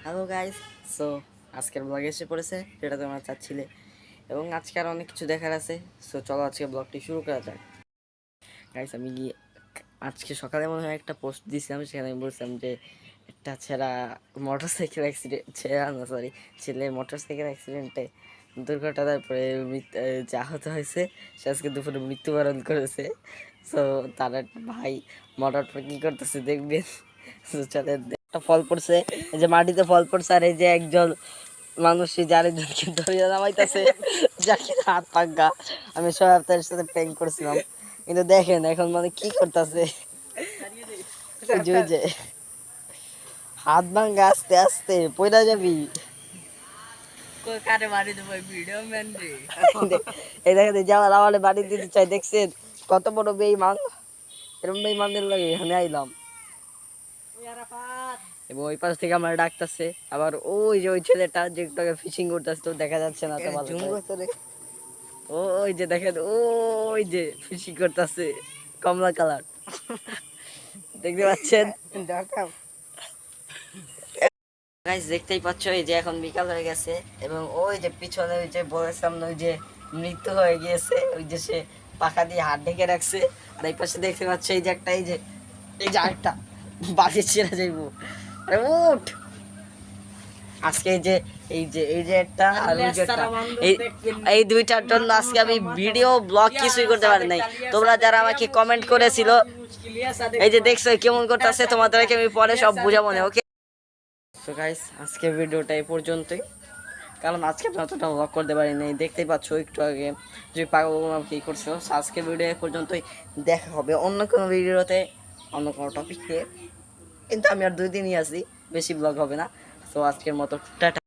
Hello guys, so আজকের ব্লগে এসে পড়েছে যেটা তোমরা চাচ্ছিলে এবং আজকে আর অনেক কিছু দেখার আছে। সো চলো আজকে ব্লগটি শুরু করা যাক। গাইস আমি আজকে সকালে মনে হয় একটা পোস্ট দিয়েছিলাম, সেখানে আমি বলছিলাম যে একটা মোটরসাইকেল অ্যাক্সিডেন্ট ছেলে মোটরসাইকেল অ্যাক্সিডেন্টে দুর্ঘটনার পরে যে আহত হয়েছে সে আজকে দুপুরে মৃত্যুবরণ করেছে। সো তার একটা ভাই মোটর কি করতেছে দেখবেন। চলে একটা ফল পড়ছে, এই যে মাটিতে ফল পড়ছে, আর এই যে একজন মানুষ আরেকজনকে ধরিয়ে নামাইতেছে যাকে হাত পাঙ্গা। আমি সোহেব তার সাথে প্র্যাঙ্ক করছিলাম, কিন্তু দেখেন এখন মানে কি করতেছে, যে হাত ভাঙ্গা আস্তে আস্তে পয়লা যাবি। এই দেখেন যাওয়ার আমার বাড়ি দিতে চাই, দেখছেন কত বড় বেইমান। এরকম বেইমানদের লাগে এখানে আইলাম এবং ওই পাশ থেকে আমার ডাকতেছে। আবার ওই যে ওই ছেলেটা যে একটু ফিশিং করতেছে, তো দেখা যাচ্ছে না তো ভালো করে। ওই যে দেখেন ওই যে ফিশিং করতেছে, কমলা কালার দেখতে পাচ্ছেন। গাইস দেখতেই পাচ্ছ এই যে এখন বিকাল হয়ে গেছে এবং ওই যে পিছনে ওই যে বলেছিলাম না, ওই যে মৃত্যু হয়ে গিয়েছে, ওই যে সে পাখা দিয়ে হাত ঢেকে রাখছে। আর এই পাশে দেখতে পাচ্ছ এই যে একটা এই যে আরেকটা বাড়ি ছেড়ে যাইব। আরে উঠ, আজকে এই যে একটা আর ওই যে একটা, এই দুইটার জন্য আজকে আমি ভিডিও ব্লগ কিছুই করতে পারি নাই। তোমরা যারা আমাকে কমেন্ট করেছিল, এই যে দেখছো কেমন করতেছে, তোমাদেরকে আমি পরে সব বুঝাবো না। ওকে সো গাইস আজকে ভিডিওটা এই পর্যন্তই, কারণ আজকে আমি অতটা ব্লগ করতে পারিনি। দেখতেই পাচ্ছ একটু আগে যে পাগল কি করছো। আজকে ভিডিও এই পর্যন্তই, দেখা হবে অন্য কোনো ভিডিওতে অন্য কোনো টপিক নিয়ে, কিন্তু আমি আর 2 দিনই আছি, বেশি ব্লগ হবে না। তো আজকের মতো টাটা।